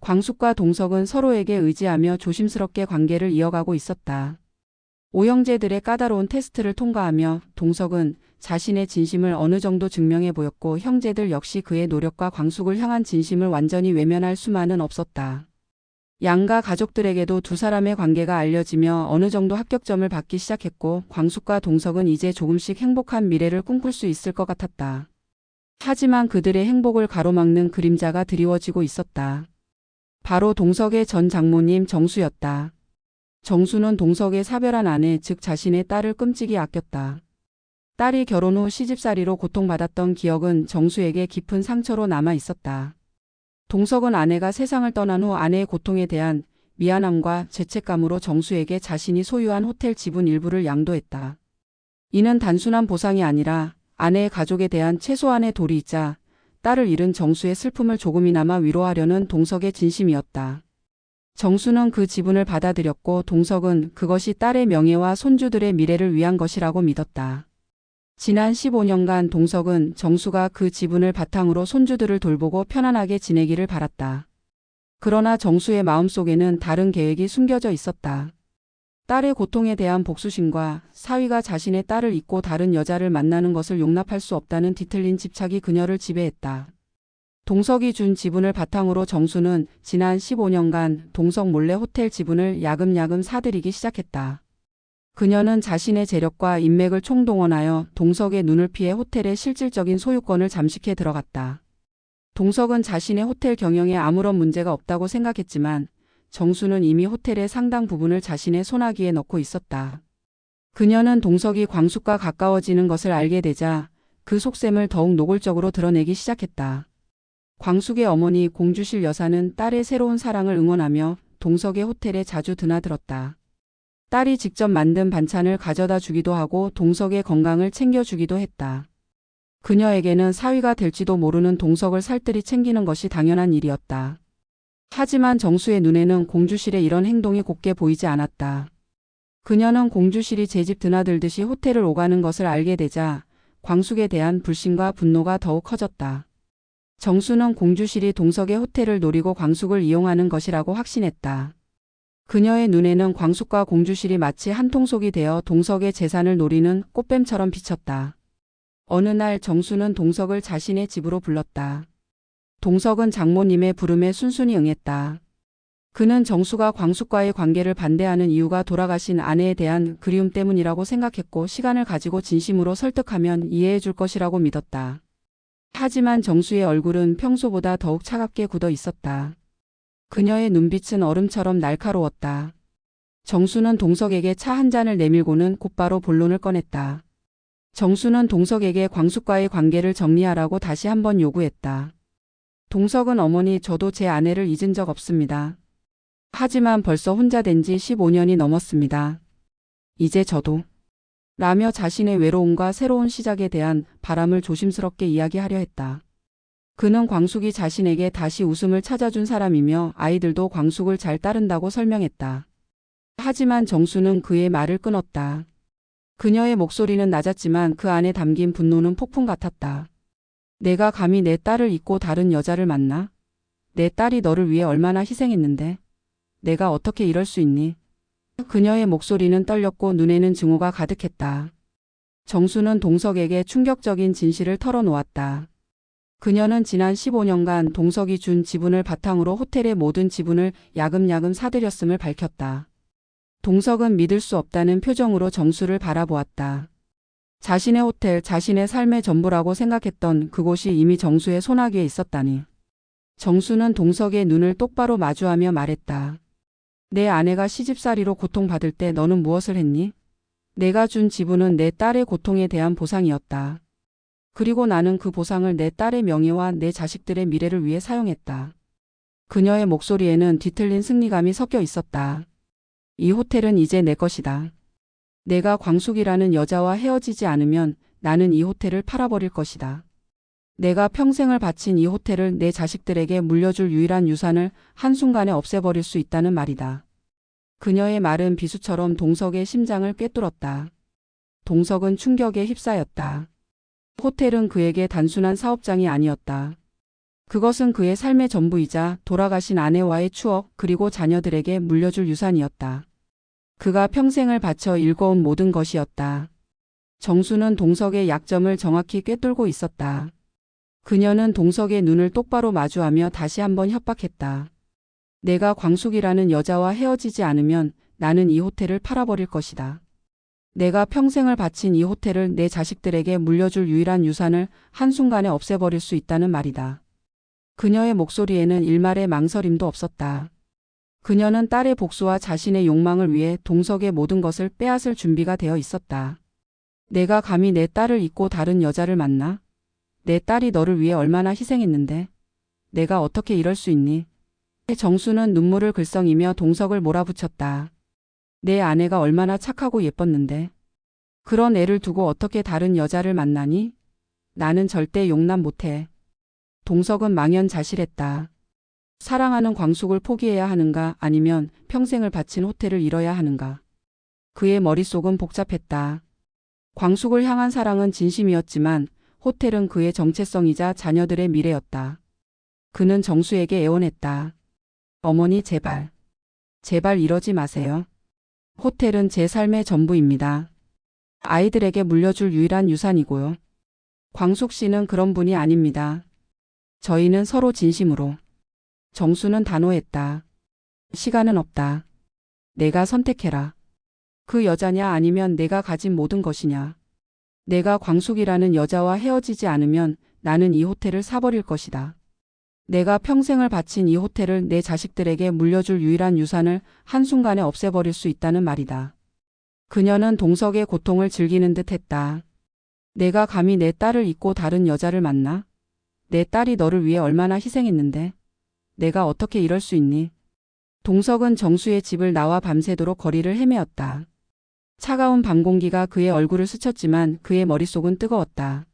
광숙과 동석은 서로에게 의지하며 조심스럽게 관계를 이어가고 있었다. 오형제들의 까다로운 테스트를 통과하며 동석은 자신의 진심을 어느 정도 증명해 보였고 형제들 역시 그의 노력과 광숙을 향한 진심을 완전히 외면할 수만은 없었다. 양가 가족들에게도 두 사람의 관계가 알려지며 어느 정도 합격점을 받기 시작했고 광숙과 동석은 이제 조금씩 행복한 미래를 꿈꿀 수 있을 것 같았다. 하지만 그들의 행복을 가로막는 그림자가 드리워지고 있었다. 바로 동석의 전 장모님 정수였다. 정수는 동석의 사별한 아내 즉 자신의 딸을 끔찍이 아꼈다. 딸이 결혼 후 시집살이로 고통받았던 기억은 정수에게 깊은 상처로 남아 있었다. 동석은 아내가 세상을 떠난 후 아내의 고통에 대한 미안함과 죄책감으로 정수에게 자신이 소유한 호텔 지분 일부를 양도했다. 이는 단순한 보상이 아니라 아내의 가족에 대한 최소한의 도리이자 딸을 잃은 정수의 슬픔을 조금이나마 위로하려는 동석의 진심이었다. 정수는 그 지분을 받아들였고 동석은 그것이 딸의 명예와 손주들의 미래를 위한 것이라고 믿었다. 지난 15년간 동석은 정수가 그 지분을 바탕으로 손주들을 돌보고 편안하게 지내기를 바랐다. 그러나 정수의 마음속에는 다른 계획이 숨겨져 있었다. 딸의 고통에 대한 복수심과 사위가 자신의 딸을 잊고 다른 여자를 만나는 것을 용납할 수 없다는 뒤틀린 집착이 그녀를 지배했다. 동석이 준 지분을 바탕으로 정수는 지난 15년간 동석 몰래 호텔 지분을 야금야금 사들이기 시작했다. 그녀는 자신의 재력과 인맥을 총동원하여 동석의 눈을 피해 호텔의 실질적인 소유권을 잠식해 들어갔다. 동석은 자신의 호텔 경영에 아무런 문제가 없다고 생각했지만 정수는 이미 호텔의 상당 부분을 자신의 손아귀에 넣고 있었다. 그녀는 동석이 광숙과 가까워지는 것을 알게 되자 그 속셈을 더욱 노골적으로 드러내기 시작했다. 광숙의 어머니 공주실 여사는 딸의 새로운 사랑을 응원하며 동석의 호텔에 자주 드나들었다. 딸이 직접 만든 반찬을 가져다 주기도 하고 동석의 건강을 챙겨주기도 했다. 그녀에게는 사위가 될지도 모르는 동석을 살뜰히 챙기는 것이 당연한 일이었다. 하지만 정수의 눈에는 공주실의 이런 행동이 곱게 보이지 않았다. 그녀는 공주실이 제 집 드나들듯이 호텔을 오가는 것을 알게 되자 광숙에 대한 불신과 분노가 더욱 커졌다. 정수는 공주실이 동석의 호텔을 노리고 광숙을 이용하는 것이라고 확신했다. 그녀의 눈에는 광숙과 공주실이 마치 한 통속이 되어 동석의 재산을 노리는 꽃뱀처럼 비쳤다. 어느 날 정수는 동석을 자신의 집으로 불렀다. 동석은 장모님의 부름에 순순히 응했다. 그는 정수가 광숙과의 관계를 반대하는 이유가 돌아가신 아내에 대한 그리움 때문이라고 생각했고 시간을 가지고 진심으로 설득하면 이해해 줄 것이라고 믿었다. 하지만 정수의 얼굴은 평소보다 더욱 차갑게 굳어 있었다. 그녀의 눈빛은 얼음처럼 날카로웠다. 정수는 동석에게 차 한 잔을 내밀고는 곧바로 본론을 꺼냈다. 정수는 동석에게 광숙과의 관계를 정리하라고 다시 한번 요구했다. 동석은 어머니 저도 제 아내를 잊은 적 없습니다. 하지만 벌써 혼자 된 지 15년이 넘었습니다. 이제 저도 라며 자신의 외로움과 새로운 시작에 대한 바람을 조심스럽게 이야기하려 했다. 그는 광숙이 자신에게 다시 웃음을 찾아준 사람이며 아이들도 광숙을 잘 따른다고 설명했다. 하지만 정수는 그의 말을 끊었다. 그녀의 목소리는 낮았지만 그 안에 담긴 분노는 폭풍 같았다. 내가 감히 내 딸을 잊고 다른 여자를 만나? 내 딸이 너를 위해 얼마나 희생했는데? 내가 어떻게 이럴 수 있니? 그녀의 목소리는 떨렸고 눈에는 증오가 가득했다. 정수는 동석에게 충격적인 진실을 털어놓았다. 그녀는 지난 15년간 동석이 준 지분을 바탕으로 호텔의 모든 지분을 야금야금 사들였음을 밝혔다. 동석은 믿을 수 없다는 표정으로 정수를 바라보았다. 자신의 호텔, 자신의 삶의 전부라고 생각했던 그곳이 이미 정수의 손아귀에 있었다니. 정수는 동석의 눈을 똑바로 마주하며 말했다. 내 아내가 시집살이로 고통받을 때 너는 무엇을 했니? 내가 준 지분은 내 딸의 고통에 대한 보상이었다. 그리고 나는 그 보상을 내 딸의 명예와 내 자식들의 미래를 위해 사용했다. 그녀의 목소리에는 뒤틀린 승리감이 섞여 있었다. 이 호텔은 이제 내 것이다. 내가 광숙이라는 여자와 헤어지지 않으면 나는 이 호텔을 팔아버릴 것이다. 내가 평생을 바친 이 호텔을 내 자식들에게 물려줄 유일한 유산을 한순간에 없애버릴 수 있다는 말이다. 그녀의 말은 비수처럼 동석의 심장을 꿰뚫었다. 동석은 충격에 휩싸였다. 호텔은 그에게 단순한 사업장이 아니었다. 그것은 그의 삶의 전부이자 돌아가신 아내와의 추억 그리고 자녀들에게 물려줄 유산이었다. 그가 평생을 바쳐 일궈온 모든 것이었다. 정수는 동석의 약점을 정확히 꿰뚫고 있었다. 그녀는 동석의 눈을 똑바로 마주하며 다시 한번 협박했다. 내가 광숙이라는 여자와 헤어지지 않으면 나는 이 호텔을 팔아버릴 것이다. 내가 평생을 바친 이 호텔을 내 자식들에게 물려줄 유일한 유산을 한순간에 없애버릴 수 있다는 말이다. 그녀의 목소리에는 일말의 망설임도 없었다. 그녀는 딸의 복수와 자신의 욕망을 위해 동석의 모든 것을 빼앗을 준비가 되어 있었다. 내가 감히 내 딸을 잊고 다른 여자를 만나? 내 딸이 너를 위해 얼마나 희생했는데? 내가 어떻게 이럴 수 있니? 정수는 눈물을 글썽이며 동석을 몰아붙였다. 내 아내가 얼마나 착하고 예뻤는데. 그런 애를 두고 어떻게 다른 여자를 만나니? 나는 절대 용납 못해. 동석은 망연자실했다. 사랑하는 광숙을 포기해야 하는가 아니면 평생을 바친 호텔을 잃어야 하는가. 그의 머릿속은 복잡했다. 광숙을 향한 사랑은 진심이었지만 호텔은 그의 정체성이자 자녀들의 미래였다. 그는 정수에게 애원했다. 어머니 제발. 제발 이러지 마세요. 호텔은 제 삶의 전부입니다. 아이들에게 물려줄 유일한 유산이고요. 광숙 씨는 그런 분이 아닙니다. 저희는 서로 진심으로. 정수는 단호했다. 시간은 없다. 내가 선택해라. 그 여자냐 아니면 내가 가진 모든 것이냐. 내가 광숙이라는 여자와 헤어지지 않으면 나는 이 호텔을 사버릴 것이다. 내가 평생을 바친 이 호텔을 내 자식들에게 물려줄 유일한 유산을 한순간에 없애버릴 수 있다는 말이다. 그녀는 동석의 고통을 즐기는 듯 했다. 내가 감히 내 딸을 잊고 다른 여자를 만나? 내 딸이 너를 위해 얼마나 희생했는데? 내가 어떻게 이럴 수 있니? 동석은 정수의 집을 나와 밤새도록 거리를 헤매었다. 차가운 밤 공기가 그의 얼굴을 스쳤지만 그의 머릿속은 뜨거웠다.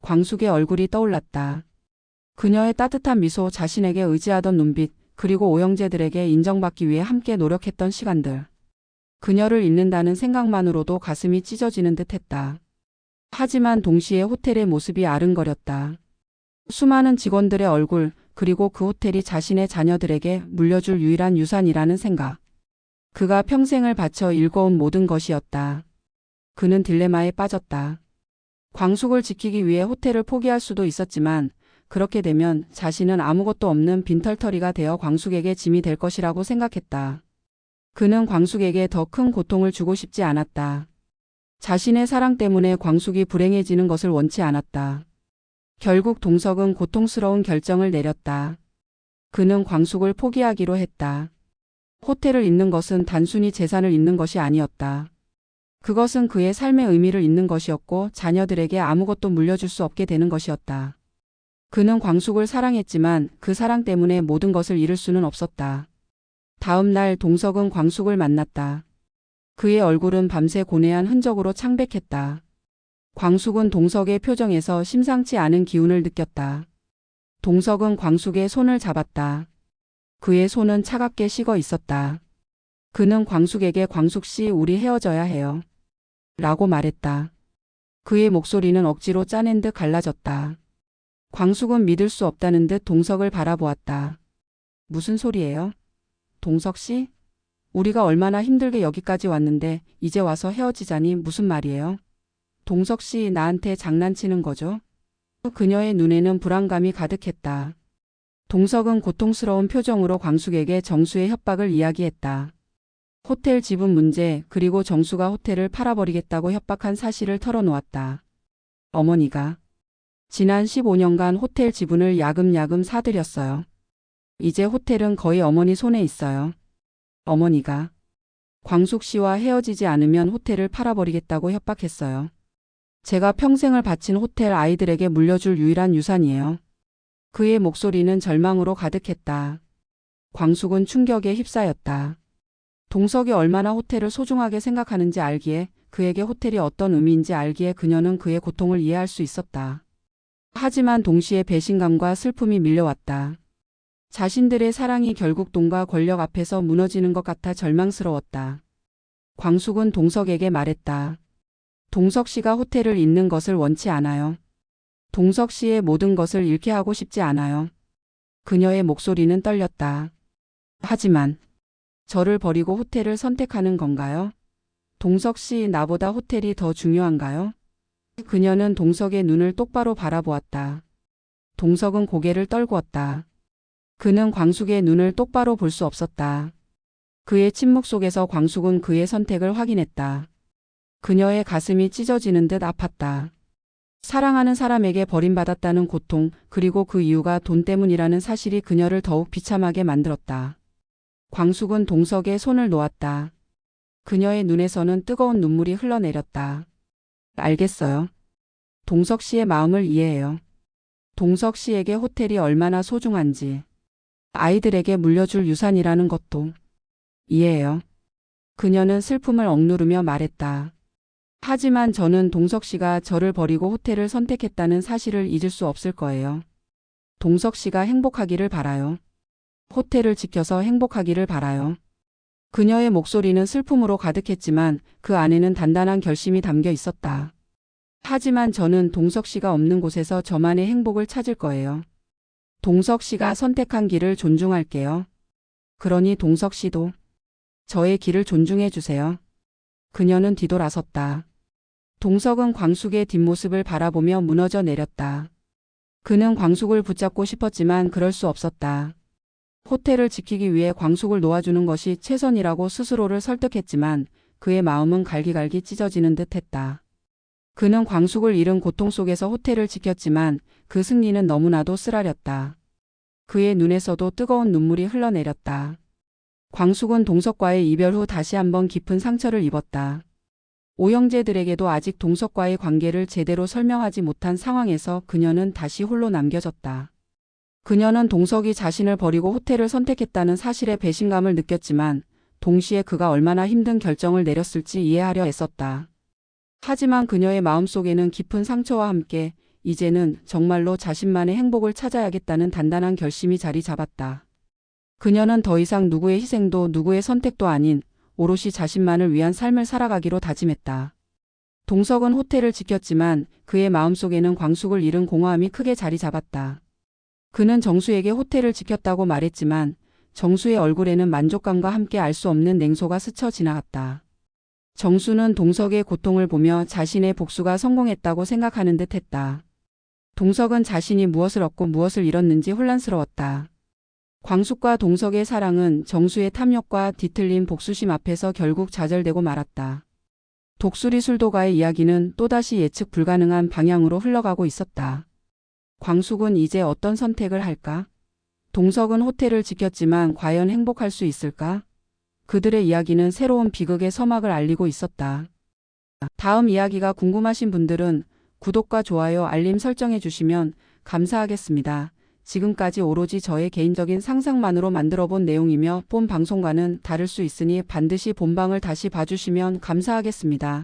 광숙의 얼굴이 떠올랐다. 그녀의 따뜻한 미소, 자신에게 의지하던 눈빛, 그리고 오영재들에게 인정받기 위해 함께 노력했던 시간들. 그녀를 잊는다는 생각만으로도 가슴이 찢어지는 듯 했다. 하지만 동시에 호텔의 모습이 아른거렸다. 수많은 직원들의 얼굴, 그리고 그 호텔이 자신의 자녀들에게 물려줄 유일한 유산이라는 생각. 그가 평생을 바쳐 일궈온 모든 것이었다. 그는 딜레마에 빠졌다. 광숙을 지키기 위해 호텔을 포기할 수도 있었지만 그렇게 되면 자신은 아무것도 없는 빈털터리가 되어 광숙에게 짐이 될 것이라고 생각했다. 그는 광숙에게 더 큰 고통을 주고 싶지 않았다. 자신의 사랑 때문에 광숙이 불행해지는 것을 원치 않았다. 결국 동석은 고통스러운 결정을 내렸다. 그는 광숙을 포기하기로 했다. 호텔을 잃는 것은 단순히 재산을 잃는 것이 아니었다. 그것은 그의 삶의 의미를 잃는 것이었고 자녀들에게 아무것도 물려줄 수 없게 되는 것이었다. 그는 광숙을 사랑했지만 그 사랑 때문에 모든 것을 잃을 수는 없었다. 다음 날 동석은 광숙을 만났다. 그의 얼굴은 밤새 고뇌한 흔적으로 창백했다. 광숙은 동석의 표정에서 심상치 않은 기운을 느꼈다. 동석은 광숙의 손을 잡았다. 그의 손은 차갑게 식어 있었다. 그는 광숙에게 광숙 씨, 우리 헤어져야 해요. 라고 말했다. 그의 목소리는 억지로 짜낸 듯 갈라졌다. 광숙은 믿을 수 없다는 듯 동석을 바라보았다. 무슨 소리예요? 동석 씨? 우리가 얼마나 힘들게 여기까지 왔는데 이제 와서 헤어지자니 무슨 말이에요? 동석 씨, 나한테 장난치는 거죠? 그녀의 눈에는 불안감이 가득했다. 동석은 고통스러운 표정으로 광숙에게 정수의 협박을 이야기했다. 호텔 지분 문제, 그리고 정수가 호텔을 팔아버리겠다고 협박한 사실을 털어놓았다. 어머니가 지난 15년간 호텔 지분을 야금야금 사들였어요. 이제 호텔은 거의 어머니 손에 있어요. 어머니가 광숙 씨와 헤어지지 않으면 호텔을 팔아버리겠다고 협박했어요. 제가 평생을 바친 호텔 아이들에게 물려줄 유일한 유산이에요. 그의 목소리는 절망으로 가득했다. 광숙은 충격에 휩싸였다. 동석이 얼마나 호텔을 소중하게 생각하는지 알기에, 그에게 호텔이 어떤 의미인지 알기에 그녀는 그의 고통을 이해할 수 있었다. 하지만 동시에 배신감과 슬픔이 밀려왔다. 자신들의 사랑이 결국 돈과 권력 앞에서 무너지는 것 같아 절망스러웠다. 광숙은 동석에게 말했다. 동석 씨가 호텔을 잃는 것을 원치 않아요. 동석 씨의 모든 것을 잃게 하고 싶지 않아요. 그녀의 목소리는 떨렸다. 하지만 저를 버리고 호텔을 선택하는 건가요? 동석 씨, 나보다 호텔이 더 중요한가요? 그녀는 동석의 눈을 똑바로 바라보았다. 동석은 고개를 떨구었다. 그는 광숙의 눈을 똑바로 볼 수 없었다. 그의 침묵 속에서 광숙은 그의 선택을 확인했다. 그녀의 가슴이 찢어지는 듯 아팠다. 사랑하는 사람에게 버림받았다는 고통, 그리고 그 이유가 돈 때문이라는 사실이 그녀를 더욱 비참하게 만들었다. 광숙은 동석의 손을 놓았다. 그녀의 눈에서는 뜨거운 눈물이 흘러내렸다. 알겠어요. 동석 씨의 마음을 이해해요. 동석 씨에게 호텔이 얼마나 소중한지, 아이들에게 물려줄 유산이라는 것도 이해해요. 그녀는 슬픔을 억누르며 말했다. 하지만 저는 동석 씨가 저를 버리고 호텔을 선택했다는 사실을 잊을 수 없을 거예요. 동석 씨가 행복하기를 바라요. 호텔을 지켜서 행복하기를 바라요. 그녀의 목소리는 슬픔으로 가득했지만 그 안에는 단단한 결심이 담겨 있었다. 하지만 저는 동석 씨가 없는 곳에서 저만의 행복을 찾을 거예요. 동석 씨가 선택한 길을 존중할게요. 그러니 동석 씨도 저의 길을 존중해 주세요. 그녀는 뒤돌아섰다. 동석은 광숙의 뒷모습을 바라보며 무너져 내렸다. 그는 광숙을 붙잡고 싶었지만 그럴 수 없었다. 호텔을 지키기 위해 광숙을 놓아주는 것이 최선이라고 스스로를 설득했지만 그의 마음은 갈기갈기 찢어지는 듯 했다. 그는 광숙을 잃은 고통 속에서 호텔을 지켰지만 그 승리는 너무나도 쓰라렸다. 그의 눈에서도 뜨거운 눈물이 흘러내렸다. 광숙은 동석과의 이별 후 다시 한번 깊은 상처를 입었다. 오형제들에게도 아직 동석과의 관계를 제대로 설명하지 못한 상황에서 그녀는 다시 홀로 남겨졌다. 그녀는 동석이 자신을 버리고 호텔을 선택했다는 사실에 배신감을 느꼈지만 동시에 그가 얼마나 힘든 결정을 내렸을지 이해하려 애썼다. 하지만 그녀의 마음속에는 깊은 상처와 함께 이제는 정말로 자신만의 행복을 찾아야겠다는 단단한 결심이 자리 잡았다. 그녀는 더 이상 누구의 희생도 누구의 선택도 아닌 오롯이 자신만을 위한 삶을 살아가기로 다짐했다. 동석은 호텔을 지켰지만 그의 마음속에는 광숙을 잃은 공허함이 크게 자리 잡았다. 그는 정수에게 호텔을 지켰다고 말했지만 정수의 얼굴에는 만족감과 함께 알 수 없는 냉소가 스쳐 지나갔다. 정수는 동석의 고통을 보며 자신의 복수가 성공했다고 생각하는 듯 했다. 동석은 자신이 무엇을 얻고 무엇을 잃었는지 혼란스러웠다. 광숙과 동석의 사랑은 정수의 탐욕과 뒤틀린 복수심 앞에서 결국 좌절되고 말았다. 독수리 술도가의 이야기는 또다시 예측 불가능한 방향으로 흘러가고 있었다. 광숙은 이제 어떤 선택을 할까? 동석은 호텔을 지켰지만 과연 행복할 수 있을까? 그들의 이야기는 새로운 비극의 서막을 알리고 있었다. 다음 이야기가 궁금하신 분들은 구독과 좋아요, 알림 설정해 주시면 감사하겠습니다. 지금까지 오로지 저의 개인적인 상상만으로 만들어 본 내용이며 본 방송과는 다를 수 있으니 반드시 본방을 다시 봐주시면 감사하겠습니다.